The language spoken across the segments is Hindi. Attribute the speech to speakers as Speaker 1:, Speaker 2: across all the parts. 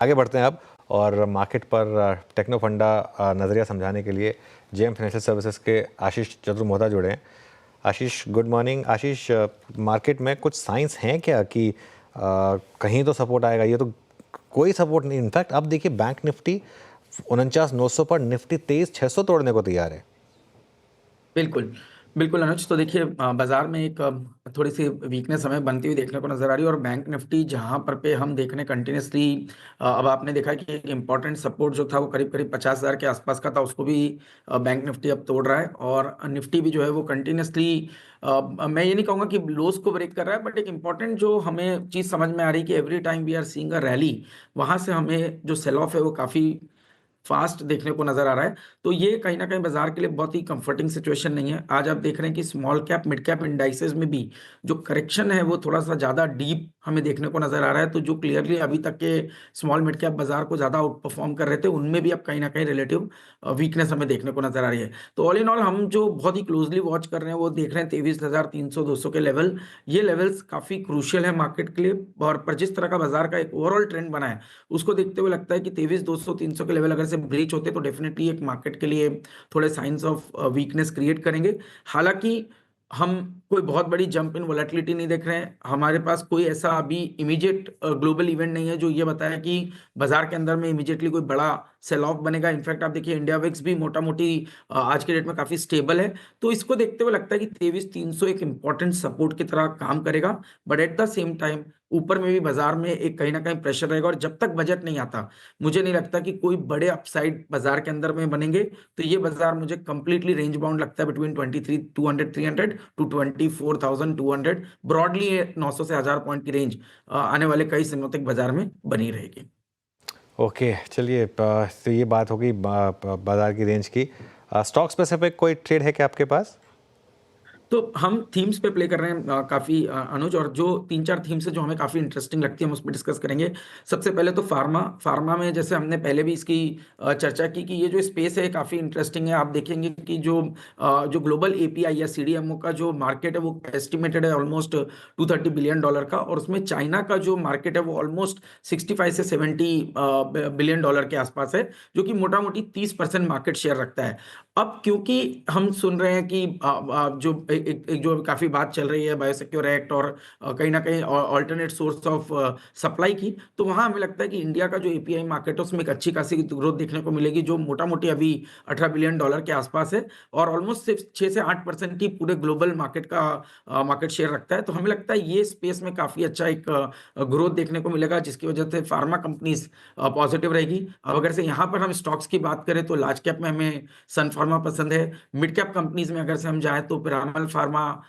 Speaker 1: आगे बढ़ते हैं अब और मार्केट पर टेक्नो फंडा नज़रिया समझाने के लिए जेएम फाइनेंशियल सर्विसेज के आशीष चतुर्मोहता जुड़े हैं। आशीष, गुड मॉर्निंग। आशीष, मार्केट में कुछ साइंस हैं क्या कि कहीं तो सपोर्ट आएगा? ये तो कोई सपोर्ट नहीं। इनफैक्ट अब देखिए बैंक निफ्टी 49,900 पर, निफ्टी 23,600 तोड़ने को तैयार है।
Speaker 2: बिल्कुल, बिल्कुल अनुज। तो देखिए बाज़ार में एक थोड़ी सी वीकनेस हमें बनती हुई देखने को नज़र आ रही है और बैंक निफ्टी जहाँ पर पे हम देख रहे हैं कंटिन्यूसली। अब आपने देखा कि एक इम्पॉर्टेंट सपोर्ट जो था वो करीब करीब 50,000 के आसपास का था, उसको भी बैंक निफ्टी अब तोड़ रहा है। और निफ्टी भी जो है वो कंटिन्यूसली, मैं ये नहीं कहूँगा कि लोस को ब्रेक कर रहा है, बट एक इम्पॉर्टेंट जो हमें चीज़ समझ में आ रही है कि every time we are seeing a rally, वहाँ से हमें जो सेल ऑफ है वो काफ़ी फास्ट देखने को नजर आ रहा है। तो ये कहीं ना कहीं बाजार के लिए बहुत ही कंफर्टिंग सिचुएशन नहीं है। आज आप देख रहे हैं कि small cap mid cap indices में भी जो करेक्शन है वो थोड़ा सा ज्यादा डीप हमें देखने को नजर आ रहा है। तो जो क्लियरली अभी तक के स्मॉल मिड कैप बाजार को ज्यादा आउट परफॉर्म कर रहे थे, उनमें भी अब कहीं ना कहीं रिलेटिव वीकनेस हमें देखने को नजर आ रही है। तो ऑल इन ऑल हम जो बहुत ही क्लोजली वॉच कर रहे हैं वो देख रहे हैं 23,300 200 के लेवल। ये लेवल्स काफी क्रूशियल है मार्केट के लिए। और पर जिस तरह का बाजार का एक ओवरऑल ट्रेंड बना है, उसको देखते हुए लगता है कि 23,200 300 के लेवल अगर से ब्रीच होते तो डेफिनेटली एक मार्केट के लिए थोड़े साइंस ऑफ वीकनेस क्रिएट करेंगे। हालांकि हम कोई बहुत बड़ी जंप इन वोलेटिलिटी नहीं देख रहे हैं। हमारे पास कोई ऐसा अभी इमीडिएट ग्लोबल इवेंट नहीं है जो ये बताया कि बाजार के अंदर में इमीडिएटली कोई बड़ा सेल ऑफ बनेगा। इनफैक्ट आप देखिए इंडिया विक्स भी मोटा मोटी आज के डेट में काफी स्टेबल है। तो इसको देखते हुए लगता है कि 23,300 एक इंपॉर्टेंट सपोर्ट की तरह काम करेगा। But at the same time ऊपर में भी बाजार में एक कहीं ना कहीं प्रेशर रहेगा। और जब तक बजट नहीं आता, मुझे नहीं लगता कि कोई बड़े अपसाइड बाजार के अंदर में बनेंगे। तो ये बाजार मुझे कंप्लीटली रेंज बाउंड लगता है बिटवीन 23,200 300 टू 24,200 ब्रॉडली। 900 से 1000 पॉइंट की रेंज आने वाले कई समय तक बाजार में बनी रहेगी।
Speaker 1: ओके, चलिए, तो ये बात होगी बाजार की रेंज की। स्टॉक स्पेसिफिक कोई ट्रेड है क्या आपके पास?
Speaker 2: तो हम थीम्स पे प्ले कर रहे हैं काफी अनुज। और जो 3-4 थीम्स है जो हमें काफी इंटरेस्टिंग लगती है, हम उस पर डिस्कस करेंगे। सबसे पहले तो फार्मा में जैसे हमने पहले भी इसकी चर्चा की कि ये जो स्पेस है काफी इंटरेस्टिंग है। आप देखेंगे कि जो ग्लोबल एपीआई या सीडीएमओ का जो मार्केट है वो एस्टिमेटेड है ऑलमोस्ट $230 बिलियन का। और उसमें चाइना का जो मार्केट है वो ऑलमोस्ट 65 से 70 बिलियन डॉलर के आसपास है, जो कि मोटा मोटी 30% मार्केट शेयर रखता है। अब क्योंकि हम सुन रहे हैं कि जो एक जो काफी बात चल रही है बायोसिक्योर एक्ट और कहीं ना कहीं ऑल्टरनेट सोर्स ऑफ सप्लाई की, तो वहां हमें लगता है कि इंडिया का जो एपीआई मार्केट है उसमें एक अच्छी खासी ग्रोथ देखने को मिलेगी, जो मोटा मोटी अभी $18 बिलियन के आसपास है। और ऑलमोस्ट सिर्फ 6 से 8% की पूरे ग्लोबल मार्केट का मार्केट शेयर रखता है। तो हमें लगता है ये स्पेस में काफी अच्छा एक ग्रोथ देखने को मिलेगा, जिसकी वजह से फार्मा कंपनीज पॉजिटिव रहेगी। अब अगर से यहाँ पर हम स्टॉक्स की बात करें तो लार्ज कैप में हमें सन फार्मा पसंद है। मिड कैप कंपनीज में अगर से हम जाएं तो पिरामल फार्मा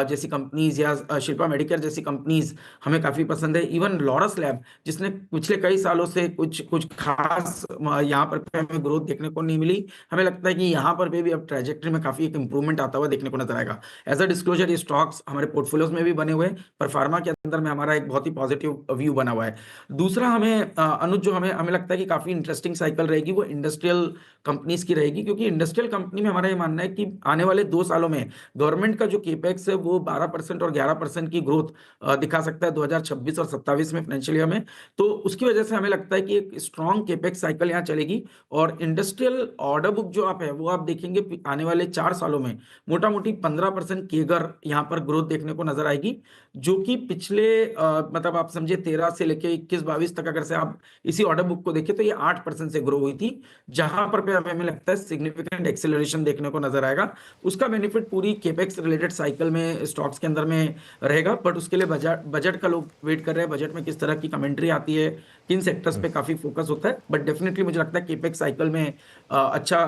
Speaker 2: जैसी कंपनीज या शिल्पा मेडिकेयर जैसी कंपनीज हमें काफी पसंद है। इवन लॉरस लैब, जिसने पिछले कई सालों से कुछ कुछ खास यहाँ पर हमें ग्रोथ देखने को नहीं मिली, हमें लगता है कि यहाँ पर भी अब ट्रैजेक्टरी में काफी एक इंप्रूवमेंट आता हुआ देखने को नजर आएगा। एज अ डिस्क्लोजर, ये स्टॉक्स हमारे पोर्टफोलियोज में भी बने हुए हैं, पर फार्मा के अंदर में हमारा एक बहुत ही पॉजिटिव व्यू बना हुआ है। दूसरा हमें अनुज जो हमें हमें लगता है कि काफी इंटरेस्टिंग साइकिल रहेगी वो इंडस्ट्रियल कंपनीज की रहेगी। क्योंकि इंडस्ट्रियल कंपनी में हमारा ये मानना है कि आने वाले 2 सालों में गवर्नमेंट का जो केपेक्स है वो 12% और 11% की ग्रोथ दिखा सकता है 2026 और 27 में फाइनेंशियल ईयर में। तो उसकी वजह से हमें लगता है कि एक स्ट्रॉन्ग केपेक्स साइकिल यहाँ चलेगी। और इंडस्ट्रियल ऑर्डर बुक जो आप है वो आप देखेंगे आने वाले 4 सालों में मोटा मोटी 15% केगर यहाँ पर ग्रोथ देखने को नजर आएगी, जो कि पिछले मतलब आप समझे 13 से लेके 21-22 तक अगर से आप इसी ऑर्डर बुक को देखें तो ये 8% से ग्रो हुई थी। जहां पर हमें लगता है सिग्निफिकेंट एक्सेलरेशन देखने को नजर आएगा। उसका बेनिफिट पूरी केपेक्स रिलेटेड साइकिल में स्टॉक्स के अंदर में रहेगा। बट उसके लिए बजट बजट का लोग वेट कर रहे हैं, बजट में किस तरह की कमेंट्री आती है, किन सेक्टर्स पे काफी फोकस होता है। बट डेफिनेटली मुझे लगता है केपेक्स साइकिल में अच्छा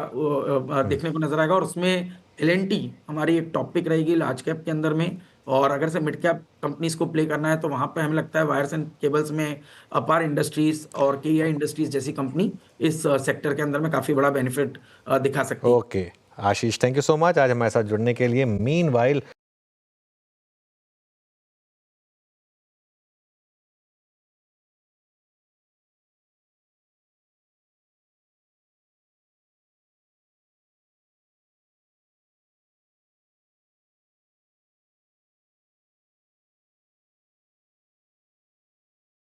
Speaker 2: देखने को नजर आएगा। और उसमें एलएनटी हमारी एक टॉपिक रहेगी लार्ज कैप के अंदर में। और अगर से मिड कैप कंपनीज को प्ले करना है तो वहां पे हमें लगता है वायर्स एंड केबल्स में अपार इंडस्ट्रीज और केईआई इंडस्ट्रीज जैसी कंपनी इस सेक्टर के अंदर में काफी बड़ा बेनिफिट दिखा सकती है।
Speaker 1: Okay Ashish, thank you so much आज हमारे साथ जुड़ने के लिए। मीनवाइल